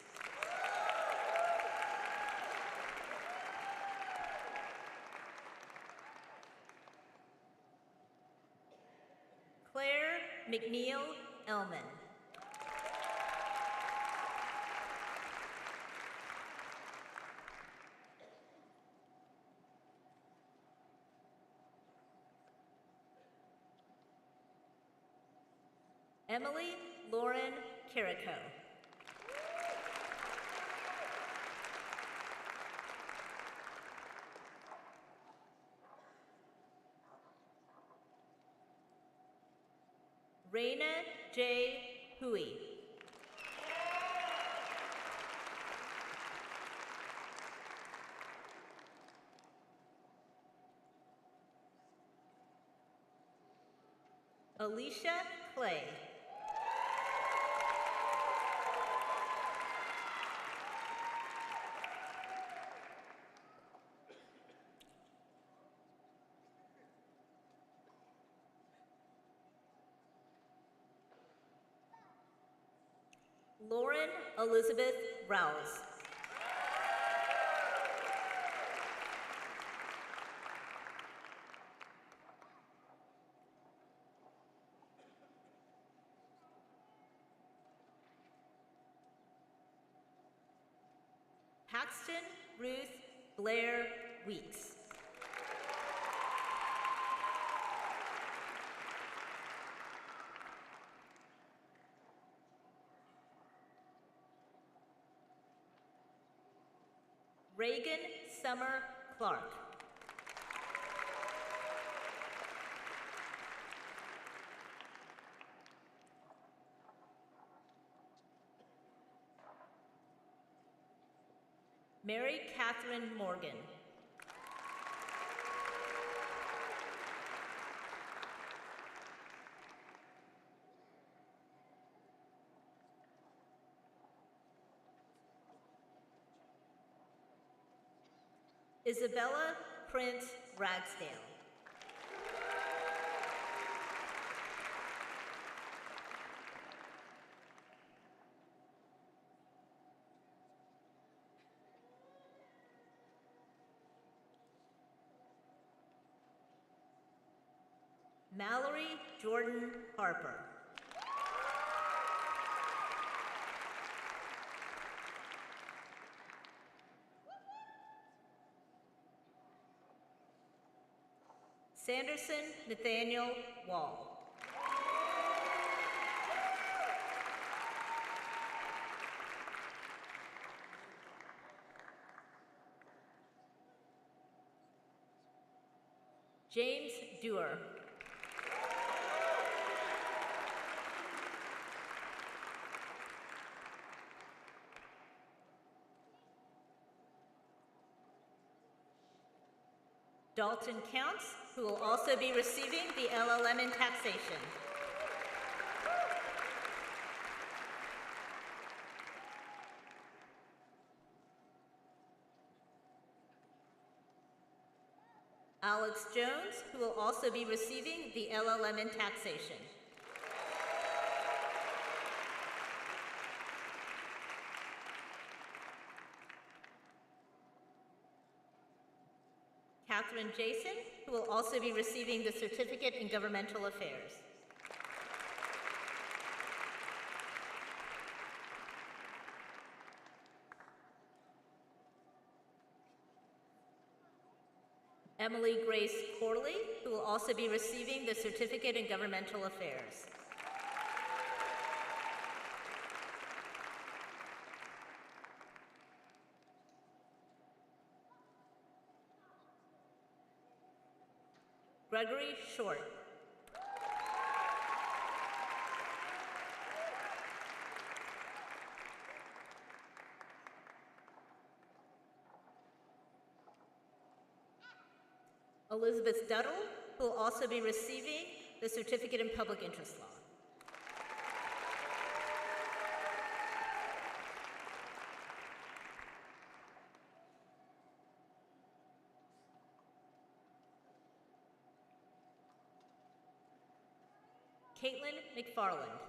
Claire McNeil Elman. Emily Lauren Carrico. Raina J. Hui. Alicia Clay. Lauren Elizabeth Rouse. Paxton Ruth Blair Weeks. Reagan Summer Clark. Mary Catherine Morgan. Isabella Prince Ragsdale. Mallory Jordan Harper. Sanderson Nathaniel Wall. James Dewar. Dalton Counts, who will also be receiving the LLM in taxation. Alex Jones, who will also be receiving the LLM in taxation. Catherine Jason, who will also be receiving the Certificate in Governmental Affairs. Emily Grace Corley, who will also be receiving the Certificate in Governmental Affairs. Gregory Short. Elizabeth Duddle, who will also be receiving the Certificate in Public Interest Law. Caitlin McFarland.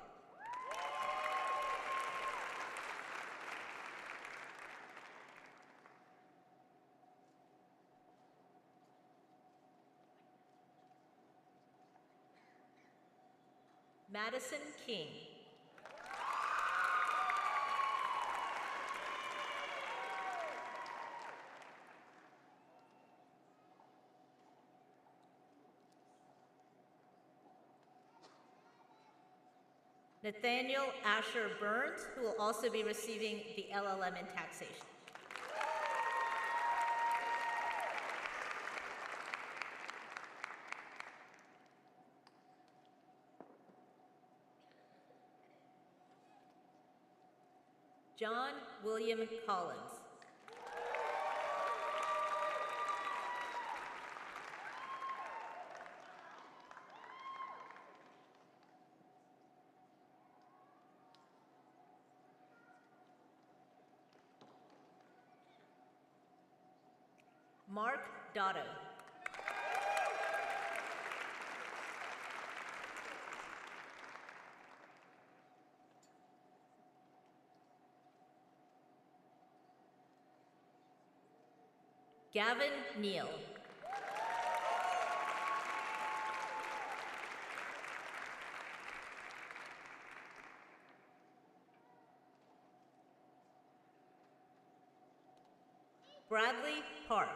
Madison King. Nathaniel Asher Burns, who will also be receiving the LLM in taxation. John William Collins. Mark Dotto. Gavin Neal. Bradley Park.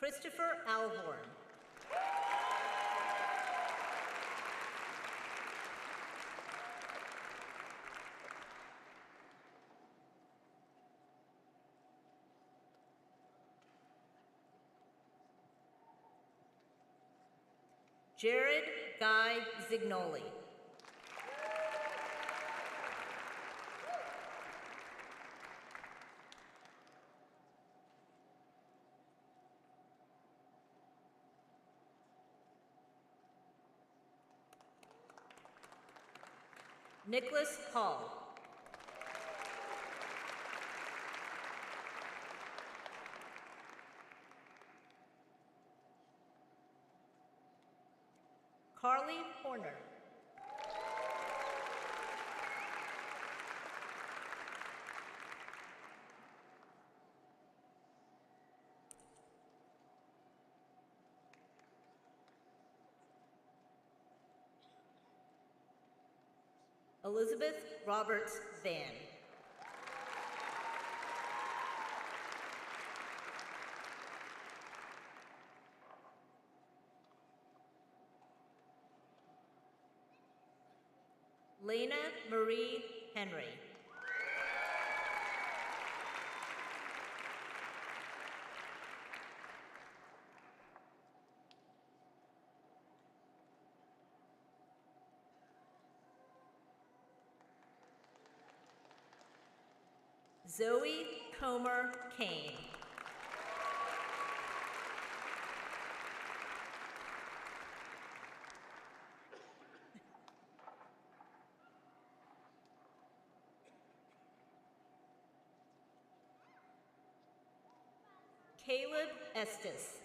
Christopher Alhorn. Jared Guy Zignoli. Nicholas Hall. Carly Horner. Elizabeth Roberts Van. Lena Marie Henry. Zoe Comer Kane. Caleb Estes.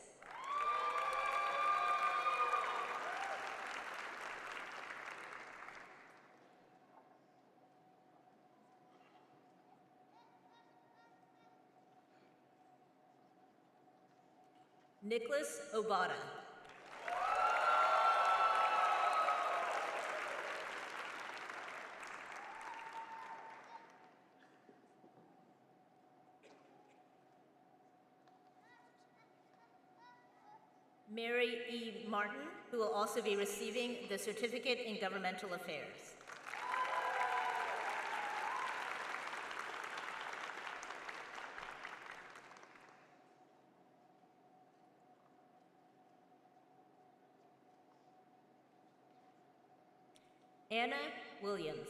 Nicholas Obata. Mary E. Martin, who will also be receiving the Certificate in Governmental Affairs. Anna Williams.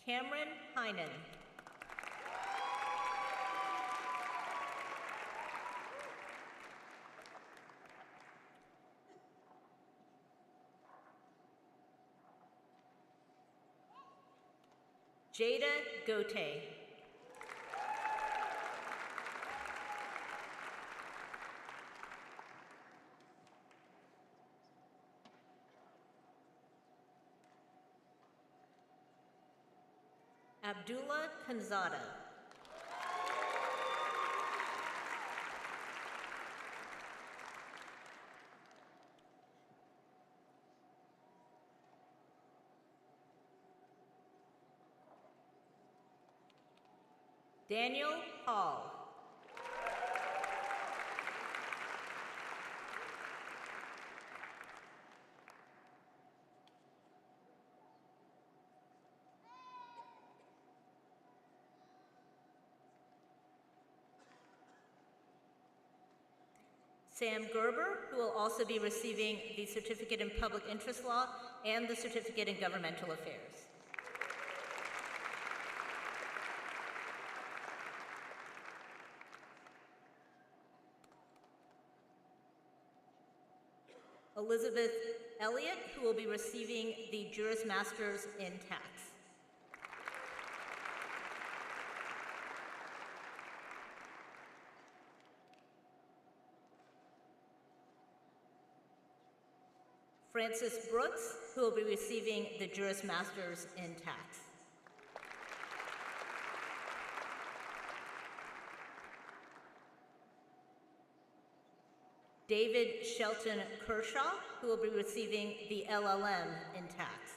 Cameron Heinen. Jada Gote. Abdullah Kanzada. Daniel Hall. Sam Gerber, who will also be receiving the Certificate in Public Interest Law and the Certificate in Governmental Affairs. Elizabeth Elliott, who will be receiving the Juris Masters in Tax. Francis Brooks, who will be receiving the Juris Masters in Tax. David Shelton Kershaw, who will be receiving the LLM in Tax.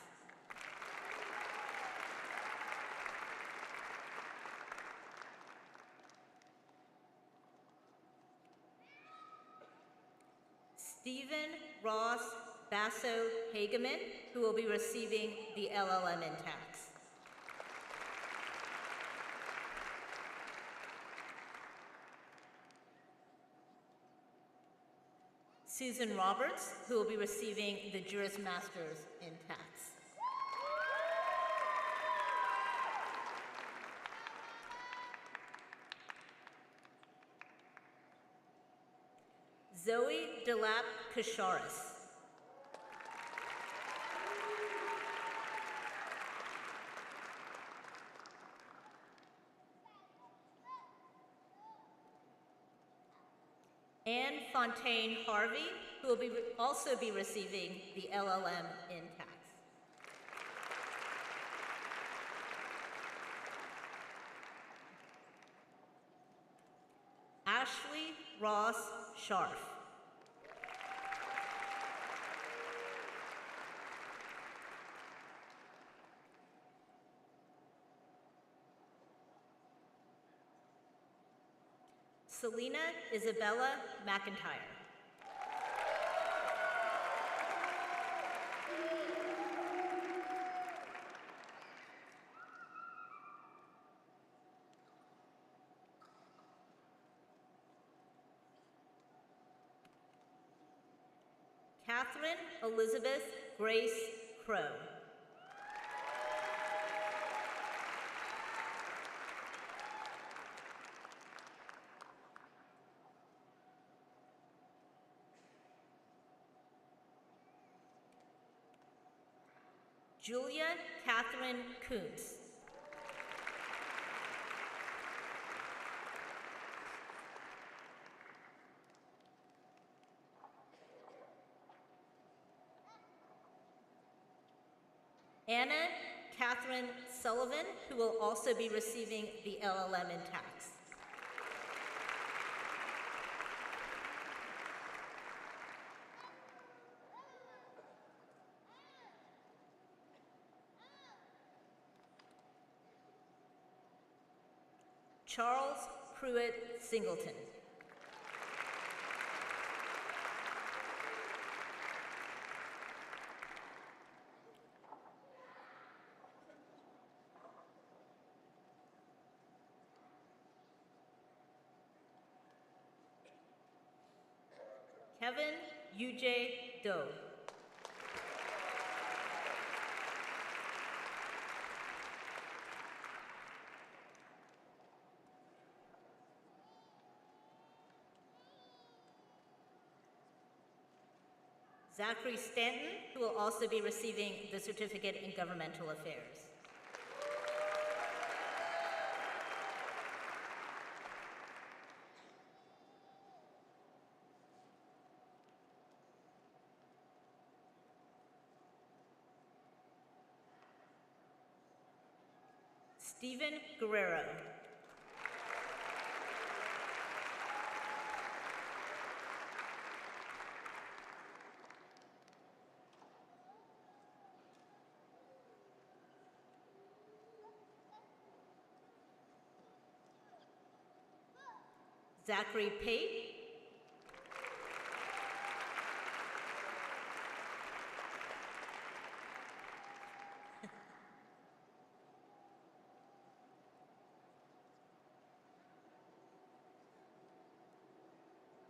Stephen Ross Basso Hageman, who will be receiving the LLM in Tax. Susan Roberts, who will be receiving the Juris Masters in Tax. Zoe Delap Kasharis. Anne Fontaine Harvey, who will also be receiving the LLM in Tax. Ashley Ross Scharf. Selena Isabella McIntyre. Catherine Elizabeth Grace Crow. Julia Catherine Kuntz. Anna Catherine Sullivan, who will also be receiving the LLM in Tax. Charles Pruitt Singleton. Kevin Yujay Doe. Zachary Stanton, who will also be receiving the Certificate in Governmental Affairs. Stephen Guerrero. Zachary Pate.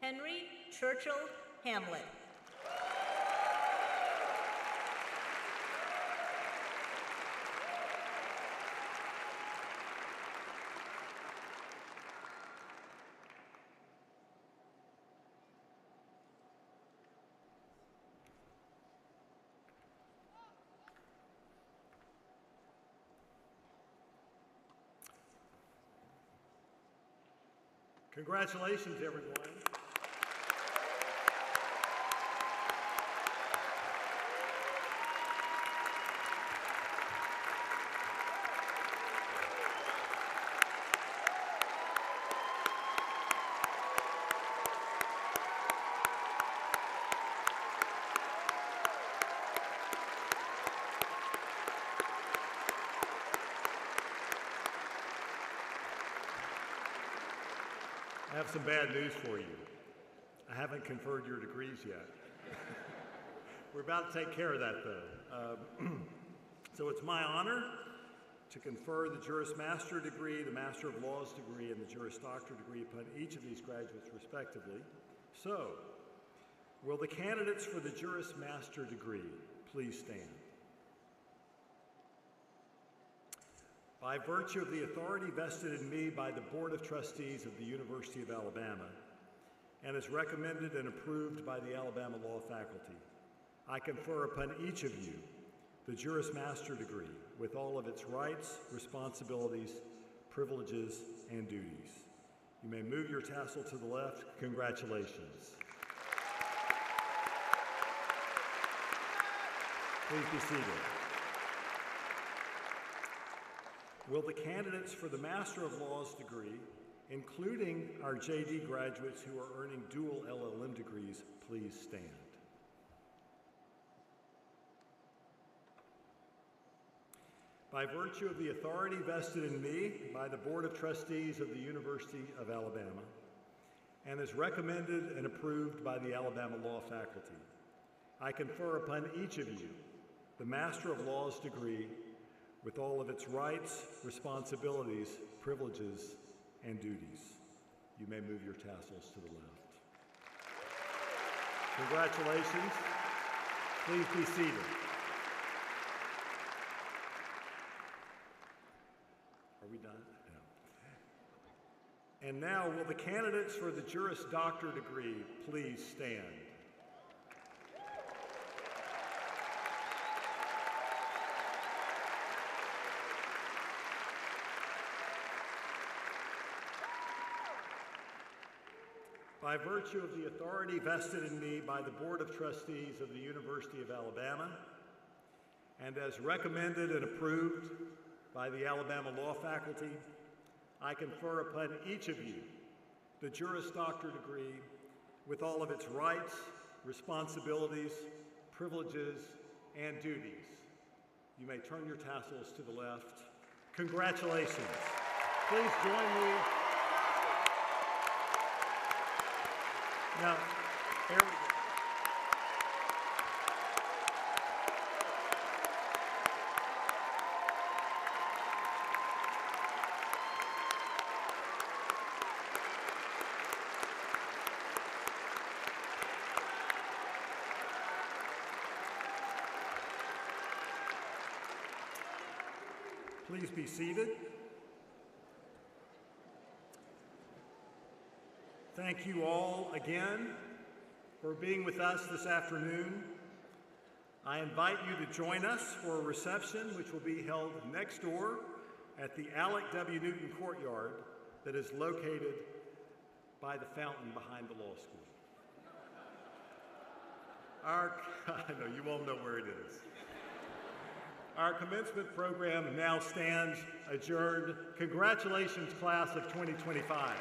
Henry Churchill Hamlet. Congratulations, everyone. I have some bad news for you. I haven't conferred your degrees yet. We're about to take care of that, though. So it's my honor to confer the Juris Master degree, the Master of Laws degree, and the Juris Doctor degree upon each of these graduates respectively. So, will the candidates for the Juris Master degree please stand? By virtue of the authority vested in me by the Board of Trustees of the University of Alabama, and as recommended and approved by the Alabama Law Faculty, I confer upon each of you the Juris Master degree with all of its rights, responsibilities, privileges, and duties. You may move your tassel to the left. Congratulations. Please be seated. Will the candidates for the Master of Laws degree, including our JD graduates who are earning dual LLM degrees, please stand? By virtue of the authority vested in me by the Board of Trustees of the University of Alabama, and as recommended and approved by the Alabama Law Faculty, I confer upon each of you the Master of Laws degree with all of its rights, responsibilities, privileges, and duties. You may move your tassels to the left. Congratulations. Please be seated. Are we done? No. And now, will the candidates for the Juris Doctor degree please stand? By virtue of the authority vested in me by the Board of Trustees of the University of Alabama, and as recommended and approved by the Alabama Law Faculty, I confer upon each of you the Juris Doctor degree with all of its rights, responsibilities, privileges, and duties. You may turn your tassels to the left. Congratulations. Please join me. Now, there we go. Please be seated. Thank you all again for being with us this afternoon I invite you to join us for a reception which will be held next door at the Alec W. Newton Courtyard that is located by the fountain behind the law school. I know you won't know where it is. Our commencement program now stands adjourned. Congratulations, class of 2025.